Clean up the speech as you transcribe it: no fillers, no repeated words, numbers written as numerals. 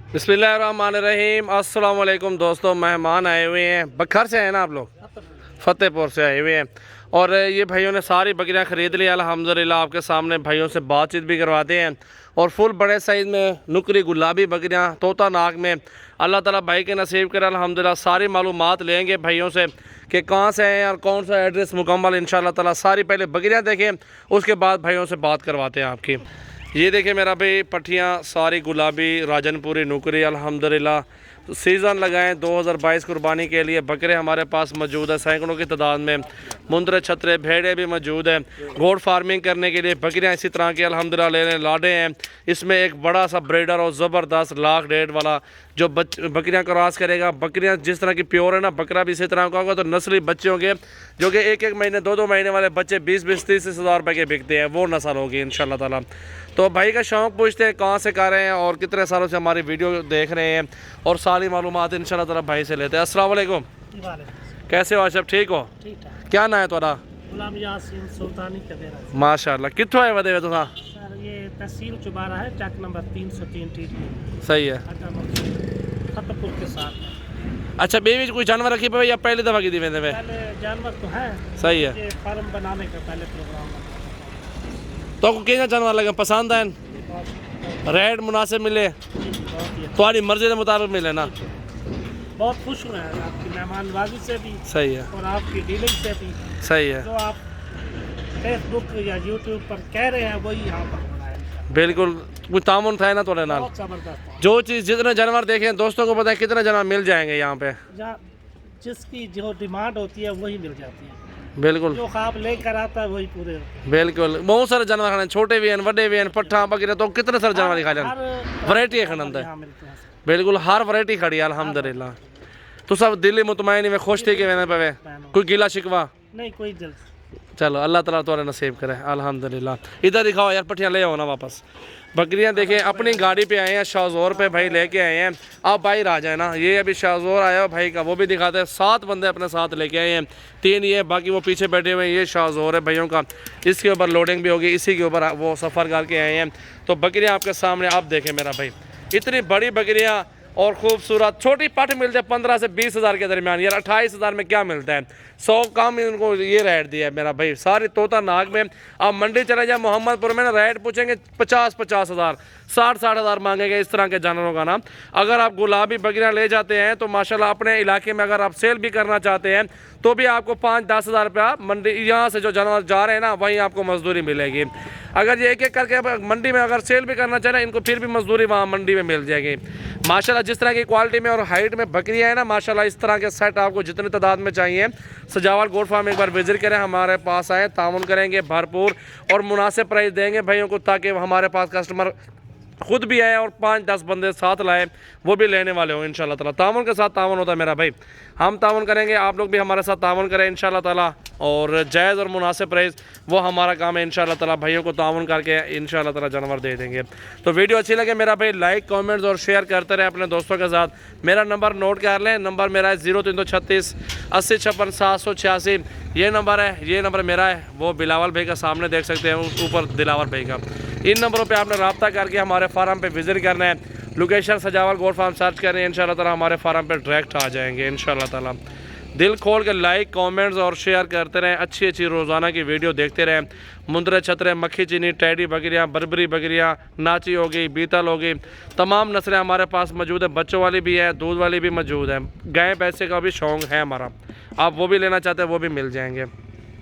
बिस्मिल्लाहिर्रहमानिर्रहीम। अस्सलाम वालेकुम दोस्तों, मेहमान आए हुए हैं। बखर से हैं ना आप लोग? फतेहपुर से आए हुए हैं और ये भाइयों ने सारी बकरियां ख़रीद ली अल्हम्दुलिल्लाह। आपके सामने भाइयों से बातचीत भी करवाते हैं और फुल बड़े साइज़ में नुकरी गुलाबी बकरियां तोता नाक में अल्लाह ताला भाई के नसीब करे अल्हम्दुलिल्लाह। सारी मालूमात लेंगे भाइयों से कि कहाँ से हैं और कौन सा एड्रेस मुकम्मल इंशाअल्लाह ताला। सारी पहले बकरियां देखें, उसके बाद भाइयों से बात करवाते हैं आपकी। ये देखिए मेरा भाई, पट्टियाँ सारी गुलाबी राजनपुरी नुकरी अल्हम्दुलिल्लाह। सीज़न लगाएं 2022 कुर्बानी के लिए बकरे हमारे पास मौजूद है सैकड़ों की तादाद में। मुंदरे छतरे भेड़े भी मौजूद है। गोड फार्मिंग करने के लिए बकरियां इसी तरह की अल्हम्दुलिल्लाह ले लें। लाडे हैं, इसमें एक बड़ा सा ब्रीडर और ज़बरदस्त लाख डेढ़ वाला जो बकरियां क्रॉस करेगा। बकरियां जिस तरह की प्योर है ना, बकरा भी इसी तरह का होगा। तो नस्ली बच्चे होंगे जो कि एक एक महीने दो महीने वाले बच्चे 20-20 30 हज़ार रुपये के बिकते हैं, वो नस्ल होगी इंशाअल्लाह ताला। तो भाई का शौक़ पूछते हैं कहाँ से कर रहे हैं और कितने सालों से हमारी वीडियो देख रहे हैं और सारी मालूमात इंशाअल्लाह ताला भाई से लेते हैं। अस्सलाम वालेकुम, कैसे हो आशफ? ठीक हो? क्या नाम है तुम्हारा? माशाअल्लाह। कितों आए वे तुम? ये तहसील चुबारा है, चक नंबर 303 टीटी। सही है। फतेहपुर के साथ। अच्छा, बेबी कोई जानवर रखी पे या पहली दफ़ा की दी मैंने? पहले जानवर तो है। सही है। ये फार्म बनाने का पहले प्रोग्राम तो कितना जानवर लगे पसंद आए? रेट मुनासिब मिले, तुम्हारी मर्जी के मुताबिक मिले ना? बहुत खुश हुए हैं आपकी मेहमानबाजी से भी। सही है। और आपकी डीलिंग से भी। सही है। जो आप फेसबुक या यूट्यूब पर कह रहे हैं वही यहाँ पर हो रहा है। बिल्कुल, कुछ तामुन था ना थोड़े नाल। बहुत जबरदस्त। जो चीज़ जितने जानवर देखें दोस्तों को पता है कितने जानवर मिल जाएंगे यहाँ पे। जिसकी जो डिमांड होती है वही मिल जाती है। बिल्कुल, जो ख्वाब लेकर आता है वही पूरे होते हैं। बिल्कुल। बहुत सारे जानवर खाने, छोटे भी हैं, बड़े भी हैं, पट्ठा बकरे, तो कितने सारे जानवर खा लें। वैरायटी है खाने बिल्कुल, हर वैरायटी खड़ी है अल्हम्दुलिल्लाह। तो सब दिल्ली मुतमईन में खुश थी कि मैंने पे कोई गिला शिकवा नहीं, कोई जल्द। चलो अल्लाह ताला तुम्हारे नसीब करे अल्हम्दुलिल्लाह। इधर दिखाओ यार, पट्टियाँ ले आओ ना वापस। बकरियां देखें, अपनी गाड़ी पे आए हैं, शाहजोर पे भाई लेके आए हैं। आप भाई आ जाए ना, ये अभी शाहजोर आया हो भाई का, वो भी दिखाते हैं। 7 बंदे अपने साथ लेके आए हैं, 3 ये, बाकी वो पीछे बैठे हुए हैं। ये शाहजोर है भाइयों का, इसके ऊपर लोडिंग भी होगी, इसी के ऊपर वो सफ़र करके आए हैं। तो बकरियाँ आपके सामने आप देखें मेरा भाई, इतनी बड़ी बकरियाँ और खूबसूरत। छोटी पट मिलते हैं 15 से 20 हज़ार के दरमियान। यार 28 हज़ार में क्या मिलता है? 100 कम इनको ये रेट दिया है मेरा भाई, सारी तोता नाग में। आप मंडी चले जाए मोहम्मदपुर में ना, रेट पूछेंगे 50-50 हज़ार, 60-60 हज़ार मांगेंगे इस तरह के जानवरों का ना। अगर आप गुलाबी बकरियां ले जाते हैं तो माशाल्लाह अपने इलाके में अगर आप सेल भी करना चाहते हैं तो भी आपको 5-10 हज़ार रुपया मंडी यहाँ से जो जानवर जा रहे हैं ना वहीं आपको मजदूरी मिलेगी। अगर ये एक एक करके मंडी में अगर सेल भी करना चाहे ना, इनको फिर भी मजदूरी वहाँ मंडी में मिल जाएगी माशाल्लाह। जिस तरह की क्वालिटी में और हाइट में बकरियाँ हैं ना माशाल्लाह, इस तरह के सेट आपको जितनी तादाद में चाहिए सजावल गोड फार्म एक बार विजिट करें, हमारे पास आए, तामुन करेंगे भरपूर और मुनासिब प्राइस देंगे भाइयों को, ताकि हमारे पास कस्टमर खुद भी आए और 5-10 बंदे साथ लाए, वो भी लेने वाले हो इंशाल्लाह ताला। तामुन के साथ तामुन होता है मेरा भाई, हम तामुन करेंगे, आप लोग भी हमारे साथ तामुन करें इंशाल्लाह ताला। और जायज़ और मुनासिब प्राइस वो हमारा काम है इंशाल्लाह ताला। भाइयों को तामुन करके इंशाल्लाह ताला जानवर दे देंगे। तो वीडियो अच्छी लगे मेरा भाई लाइक कमेंट्स और शेयर करते रहे अपने दोस्तों के साथ। मेरा नंबर नोट कर लें, नंबर मेरा है 0336 80 56 786। ये नंबर है, ये नंबर मेरा है, वो बिलावल भाई का सामने देख सकते हैं ऊपर दिलावर भाई का। इन नंबरों पे आपने रब्ता करके हमारे फार्म पे विजिट करना है। लोकेशन सजावल गोड फार्म सर्च करें, इंशाल्लाह ताला हमारे फार्म पे डायरेक्ट आ जाएंगे इंशाल्लाह ताला। दिल खोल के लाइक कमेंट्स और शेयर करते रहें, अच्छी अच्छी रोज़ाना की वीडियो देखते रहें। मुंदरे छतरे, मक्खी चीनी, टैडी बकरियाँ, बरबरी बकरियाँ, नाची हो गई, बीतल हो गई, तमाम नस्लें हमारे पास मौजूद है। बच्चों वाली भी है, दूध वाली भी मौजूद है। गाय भैंसे का भी शौक़ है हमारा, आप वो भी लेना चाहते हैं वो भी मिल जाएंगे।